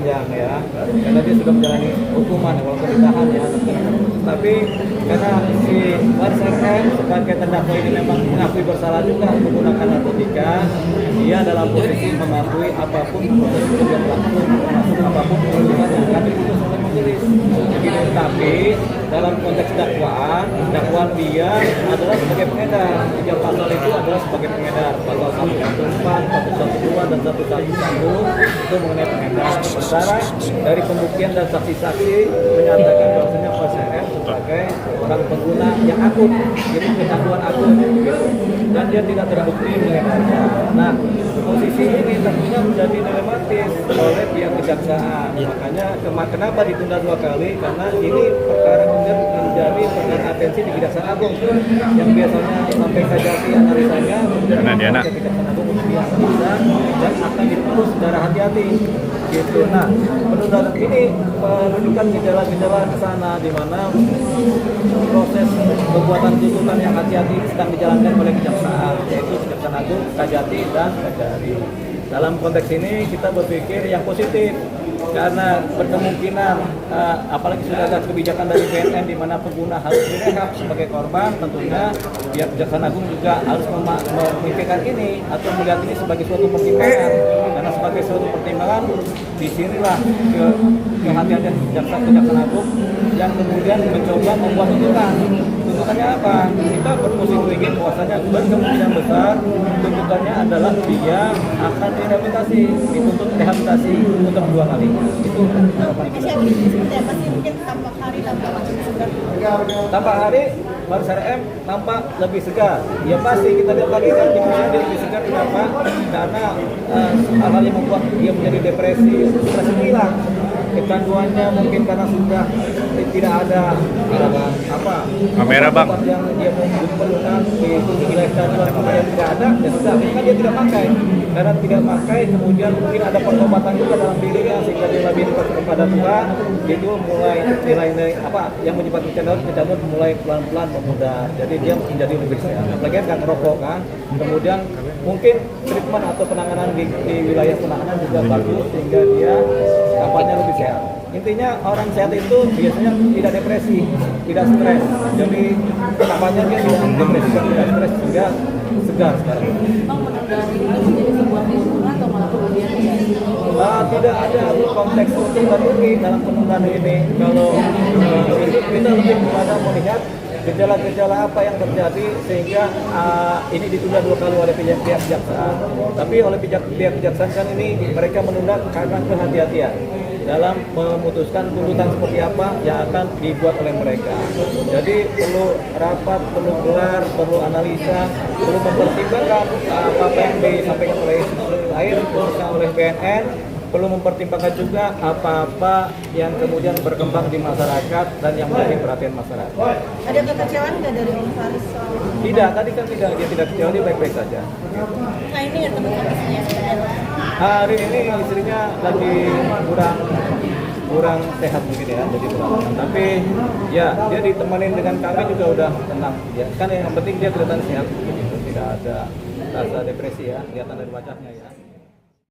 panjang ya, karena dia sudah menjalani hukuman walaupun ditahan ya. Tapi karena si Faris RM sebagai terdakwa ini memang mengakui bersalah juga menggunakan narkotika, dia dalam posisi mengakui apapun proses hukum yang berlaku, termasuk apapun keputusan yang akan diputus oleh majelis. Tapi dalam konteks dakwaan dia adalah sebagai pengedar. Tiga pasal itu adalah sebagai pengedar. Pasal 114, 112 dan 111 itu mengenai pengedar. Sementara dari pembuktian dan saksi-saksi menyatakan bahwasanya Faris RM sebagai orang pengguna yang akut, jadi pengakuan akut gitu. Dan dia tidak terbukti mengedarnya. Nah, posisi ini tentunya menjadi dilematis oleh pihak kejaksaan. Makanya kenapa ditunda 2 kali? Karena ini perkara kemudian menjadi perkara atensi di Kejaksaan Agung yang biasanya sampai kajati analisanya kemudian Kejaksaan Agung untuk dianalisa dan akan diputus secara hati-hati gitu. Nah, penundaan ini menunjukkan gejala-gejala ke sana di mana proses pembuatan tuntutan yang hati-hati sedang dijalankan oleh kejaksaan, yaitu Kejaksaan Agung, Kajati dan Kajari. Dalam konteks ini kita berpikir yang positif karena berkemungkinan apalagi sudah ada kebijakan dari BNN di mana pengguna harus direhab sebagai korban, tentunya pihak Kejaksaan Agung juga harus memikirkan ini atau melihat ini sebagai suatu pertimbangan. Karena sebagai suatu pertimbangan disinilah kehati-hatian Kejaksaan Agung yang kemudian mencoba membuat tuntutan. Tuntutannya apa? Kita berposisi ingin bahwasanya berkemungkinan besar tuntutannya adalah dia akan direhabilitasi, dituntut rehabilitasi untuk 2 kali. Itu seperti apa sih, mungkin tampak hari tampak makin segar? Tampak hari Faris RM nampak lebih segar. Ya pasti kita lihat lagi kan dimana dia lebih segar. Kenapa? Karena hal-hal yang membuat dia menjadi depresi, stres hilang. Kecanduannya mungkin karena sudah tidak ada kamera bang yang dia perlukan di wilayah kecanduan kemudian tidak ada, ya sudah kan dia tidak pakai. Karena tidak pakai kemudian mungkin ada pengobatan juga dalam dirinya sehingga dia lebih dekat kepada Tuhan. Itu mulai nilai-nilai yang menyebabkan kecanduan mulai pelan-pelan memudar. Jadi dia menjadi lebih sehat. Apalagi kan ngerokok kan. Kemudian mungkin treatment atau penanganan di wilayah penanganan juga bagus sehingga dia kapannya lebih sehat. Intinya orang sehat itu biasanya tidak depresi, tidak stres. Jadi kapannya dia tidak depresi, tidak stres sehingga segar sekarang. Bang, penundaan ini menjadi sebuah keuntungan atau malah kerugian? Tidak ada konteks keuntungan ini dalam penundaan ini. Kalau itu kita lebih kepada melihat gejala-gejala apa yang terjadi sehingga ini ditunda 2 kali oleh pihak kejaksaan. Tapi oleh pihak kejaksaan kan ini mereka menunda karena kehati-hatian dalam memutuskan tuntutan seperti apa yang akan dibuat oleh mereka. Jadi perlu rapat, perlu gelar, perlu analisa, perlu mempertimbangkan apa yang disampaikan oleh institusi lain, khususnya oleh BNN, perlu mempertimbangkan juga apa-apa yang kemudian berkembang di masyarakat dan yang menjadi perhatian masyarakat. Ada kekecewaan nggak dari Om Faris? Tidak, tadi kan dia tidak kecewa, dia baik-baik saja. Nah ini ya teman-teman istrinya sebenarnya. Hari ini istrinya lagi kurang sehat mungkin ya, jadi perawatan. Tapi ya dia ditemenin dengan kami juga udah tenang. Ya kan yang penting dia kelihatan sehat, begitu. Tidak ada rasa depresi ya, kelihatan dari wajahnya ya.